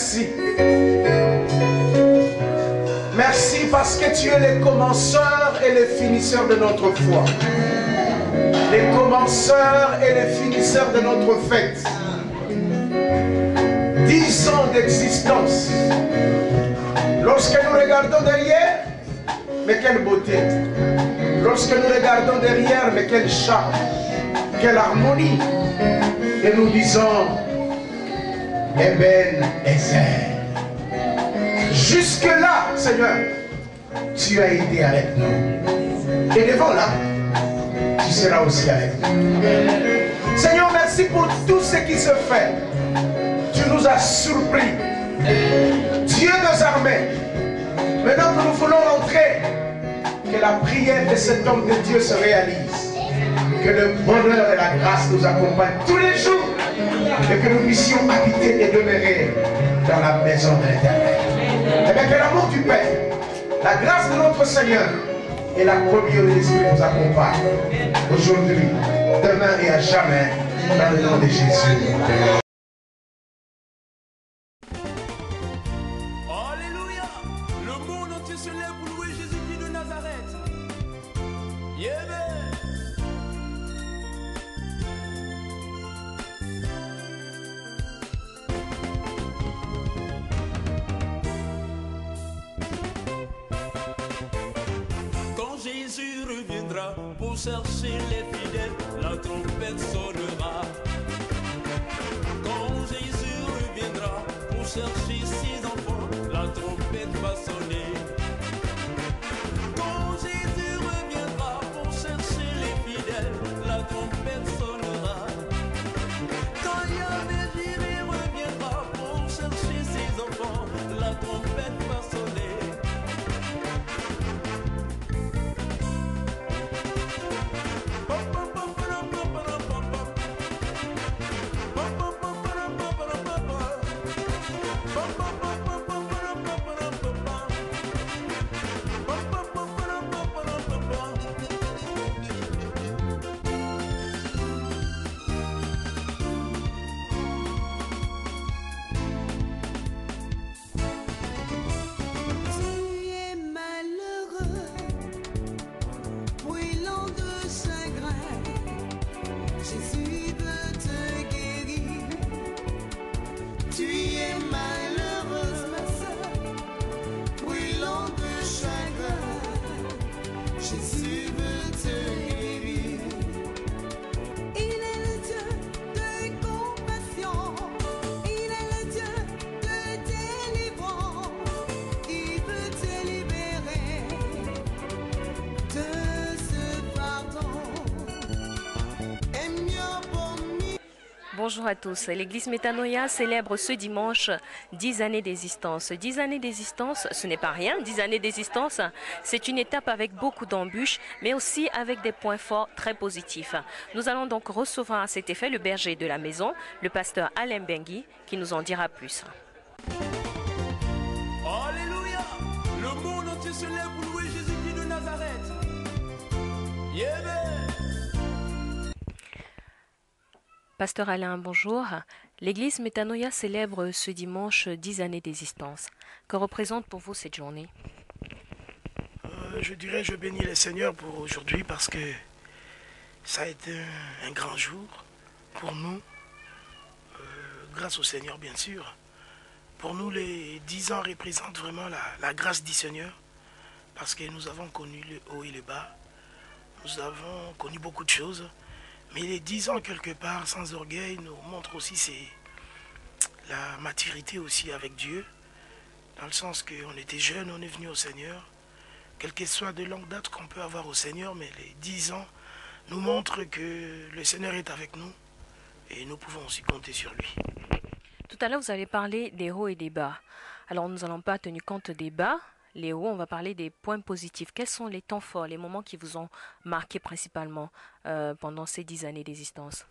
merci. Merci parce que tu es le commenceur et le finisseur de notre foi. Le commenceur et le finisseur de notre fête. 10 ans d'existence. Lorsque nous regardons derrière, mais quelle beauté. Lorsque nous regardons derrière, mais quel charme, quelle harmonie. Et nous disons, Eben Ezer. Jusque-là, Seigneur, tu as été avec nous. Et devant là, tu seras aussi avec nous. Seigneur, merci pour tout ce qui se fait. Tu nous as surpris. Dieu des armées. Maintenant que nous voulons rentrer, que la prière de cet homme de Dieu se réalise. Que le bonheur et la grâce nous accompagnent tous les jours. Et que nous puissions habiter et demeurer dans la maison de l'Éternel. Et bien que l'amour du Père, la grâce de notre Seigneur et la communion de l'Esprit nous accompagnent. Aujourd'hui, demain et à jamais, dans le nom de Jésus. Pour chercher les fidèles, la trompette sonnera. Quand Jésus reviendra pour chercher ses enfants, la trompette va sonner. Quand Jésus reviendra pour chercher les fidèles, la trompette sonnera. Quand Yahvé Jireh reviendra pour chercher ses enfants, la trompette va sonner. Bonjour à tous. L'église Métanoïa célèbre ce dimanche 10 années d'existence. 10 années d'existence, ce n'est pas rien. 10 années d'existence, c'est une étape avec beaucoup d'embûches, mais aussi avec des points forts très positifs. Nous allons donc recevoir à cet effet le berger de la maison, le pasteur Alain Bengui, qui nous en dira plus. Alléluia! Le monde entier se lève pour louer Jésus-Christ de Nazareth. Pasteur Alain, bonjour. L'église Métanoïa célèbre ce dimanche 10 années d'existence. Que représente pour vous cette journée? Je dirais, je bénis le Seigneur pour aujourd'hui parce que ça a été un grand jour pour nous. Grâce au Seigneur, bien sûr. Pour nous, les 10 ans représentent vraiment la grâce du Seigneur parce que nous avons connu le haut et le bas. Nous avons connu beaucoup de choses. Mais les 10 ans, quelque part, sans orgueil, nous montrent aussi la maturité aussi avec Dieu. Dans le sens qu'on était jeunes, on est venu au Seigneur. Quelle que soit de longue date qu'on peut avoir au Seigneur, mais les 10 ans nous montrent que le Seigneur est avec nous. Et nous pouvons aussi compter sur lui. Tout à l'heure, vous avez parlé des hauts et des bas. Alors, nous n'allons pas tenir compte des bas. Les hauts, on va parler des points positifs. Quels sont les temps forts, les moments qui vous ont marqué principalement pendant ces 10 années d'existence?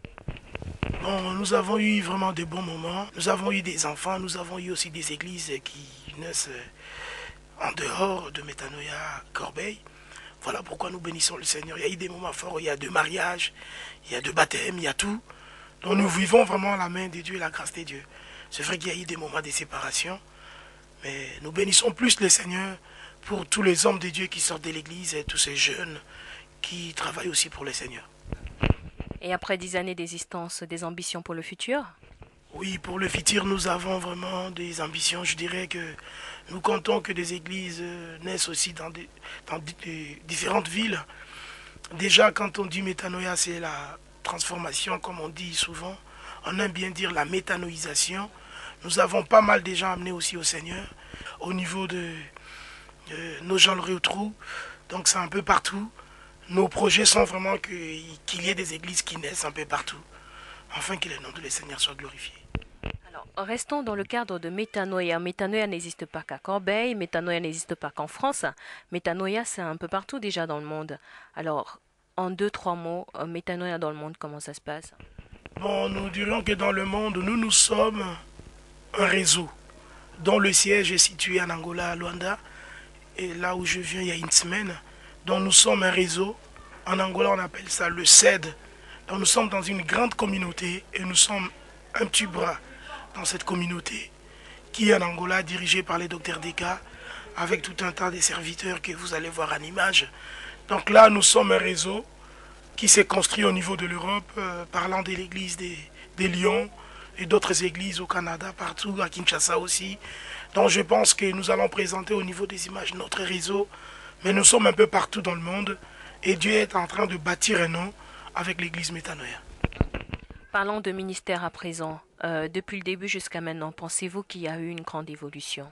Bon, nous avons eu vraiment de bons moments. Nous avons eu des enfants, nous avons eu aussi des églises qui naissent en dehors de Métanoïa, Corbeil. Voilà pourquoi nous bénissons le Seigneur. Il y a eu des moments forts, il y a de mariages, il y a de baptêmes, il y a tout. Donc nous vivons vraiment la main de Dieu et la grâce de Dieu. C'est vrai qu'il y a eu des moments de séparation, mais nous bénissons plus le Seigneur pour tous les hommes de Dieu qui sortent de l'église et tous ces jeunes qui travaillent aussi pour le Seigneur. Et après 10 années d'existence, des ambitions pour le futur? Oui, pour le futur, nous avons vraiment des ambitions. Je dirais que nous comptons que des églises naissent aussi dans des différentes villes. Déjà, quand on dit métanoïa, c'est la transformation, comme on dit souvent. On aime bien dire la métanoïsation. Nous avons pas mal de gens amenés aussi au Seigneur. Au niveau de nos gens le retrouvent. Donc c'est un peu partout. Nos projets sont vraiment qu'il y ait des églises qui naissent un peu partout. Afin que le nom de le Seigneur soit glorifié. Alors, restons dans le cadre de Métanoïa. Métanoïa n'existe pas qu'à Corbeil, Métanoïa n'existe pas qu'en France. Métanoïa, c'est un peu partout déjà dans le monde. Alors, en 2-3 mots, Métanoïa dans le monde, comment ça se passe? Bon, nous dirions que dans le monde, nous sommes un réseau dont le siège est situé en Angola, à Luanda. Et là où je viens, il y a une semaine. Donc nous sommes un réseau. En Angola, on appelle ça le CED. Donc nous sommes dans une grande communauté et nous sommes un petit bras dans cette communauté qui est en Angola, dirigée par les docteurs Deka, avec tout un tas de serviteurs que vous allez voir en image. Donc là, nous sommes un réseau qui s'est construit au niveau de l'Europe, parlant de l'église des Lions et d'autres églises au Canada, partout, à Kinshasa aussi. Donc je pense que nous allons présenter au niveau des images notre réseau, mais nous sommes un peu partout dans le monde et Dieu est en train de bâtir un nom avec l'église Métanoïa. Parlons de ministère à présent. Depuis le début jusqu'à maintenant, pensez-vous qu'il y a eu une grande évolution?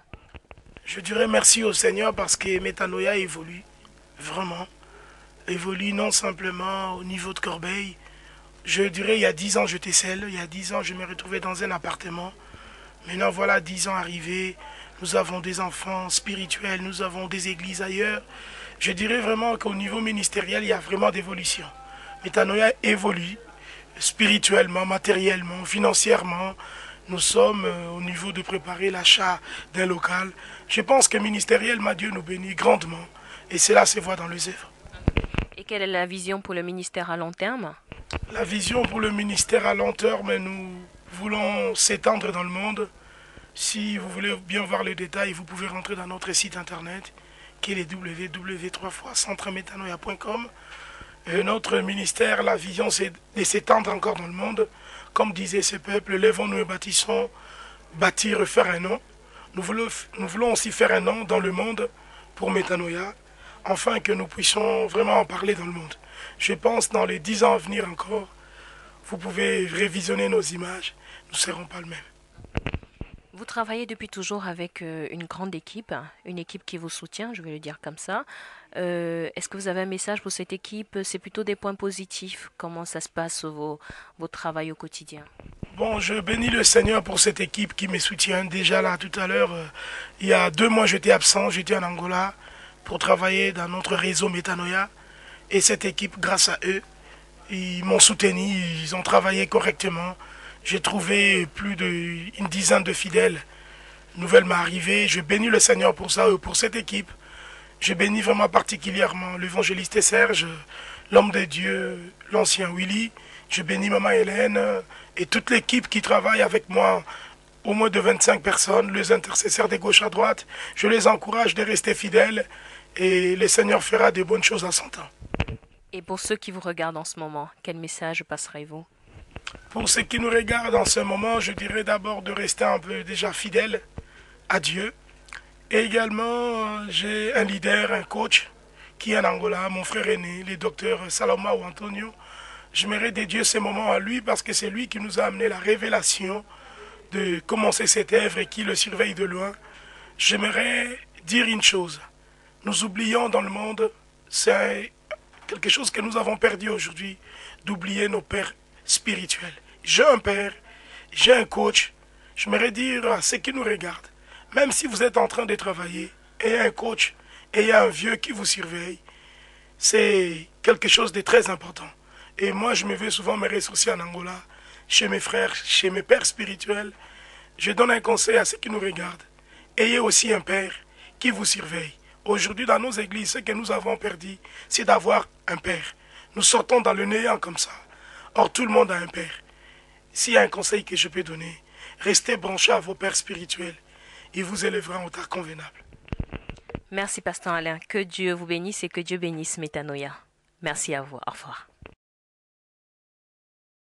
Je dirais merci au Seigneur parce que Métanoïa évolue, vraiment. Évolue non simplement au niveau de Corbeil. Je dirais il y a 10 ans j'étais seul, il y a 10 ans je me retrouvais dans un appartement. Maintenant voilà 10 ans arrivés, nous avons des enfants spirituels, nous avons des églises ailleurs. Je dirais vraiment qu'au niveau ministériel il y a vraiment d'évolution. Métanoïa évolue spirituellement, matériellement, financièrement. Nous sommes au niveau de préparer l'achat d'un local. Je pense que ministériellement Dieu nous bénit grandement et cela se voit dans les œuvres. Et quelle est la vision pour le ministère à long terme? La vision pour le ministère à long terme, nous voulons s'étendre dans le monde. Si vous voulez bien voir les détails, vous pouvez rentrer dans notre site internet qui est le www.centremetanoia.com. Notre ministère, la vision, c'est de s'étendre encore dans le monde. Comme disait ce peuple, lèvons-nous et bâtissons, bâtir, faire un nom. Nous voulons aussi faire un nom dans le monde pour Métanoïa, afin que nous puissions vraiment en parler dans le monde. Je pense dans les 10 ans à venir encore, vous pouvez révisionner nos images, nous ne serons pas le même. Vous travaillez depuis toujours avec une grande équipe, une équipe qui vous soutient, je vais le dire comme ça. Est-ce que vous avez un message pour cette équipe? C'est plutôt des points positifs. Comment ça se passe vos travail au quotidien? Bon, je bénis le Seigneur pour cette équipe qui me soutient. Déjà là, tout à l'heure, il y a 2 mois, j'étais absent, j'étais en Angola pour travailler dans notre réseau Métanoïa. Et cette équipe, grâce à eux, ils m'ont soutenu, ils ont travaillé correctement. J'ai trouvé plus d'une dizaine de fidèles. Nouvelle m'est arrivée. Je bénis le Seigneur pour ça, pour cette équipe. Je bénis vraiment particulièrement l'évangéliste Serge, l'homme de Dieu, l'ancien Willy. Je bénis maman Hélène et toute l'équipe qui travaille avec moi, au moins de 25 personnes, les intercesseurs de gauche à droite. Je les encourage de rester fidèles et le Seigneur fera de bonnes choses à son temps. Et pour ceux qui vous regardent en ce moment, quel message passerez-vous? Pour ceux qui nous regardent en ce moment, je dirais d'abord de rester un peu déjà fidèle à Dieu. Et également, j'ai un leader, un coach qui est en Angola, mon frère aîné, le docteur Saloma ou Antonio. J'aimerais dédier ce moment à lui parce que c'est lui qui nous a amené la révélation de commencer cette œuvre et qui le surveille de loin. J'aimerais dire une chose. Nous oublions dans le monde, c'est quelque chose que nous avons perdu aujourd'hui, d'oublier nos pères spirituels. J'ai un père, j'ai un coach. J'aimerais dire à ceux qui nous regardent, même si vous êtes en train de travailler, ayez un coach, ayez un vieux qui vous surveille. C'est quelque chose de très important. Et moi, je me vais souvent me ressourcer en Angola, chez mes frères, chez mes pères spirituels. Je donne un conseil à ceux qui nous regardent. Ayez aussi un père qui vous surveille. Aujourd'hui, dans nos églises, ce que nous avons perdu, c'est d'avoir un père. Nous sortons dans le néant comme ça. Or, tout le monde a un père. S'il y a un conseil que je peux donner, Restez branchés à vos pères spirituels. Ils vous élèveront au temps convenable. Merci, Pasteur Alain. Que Dieu vous bénisse et que Dieu bénisse Métanoïa. Merci à vous. Au revoir.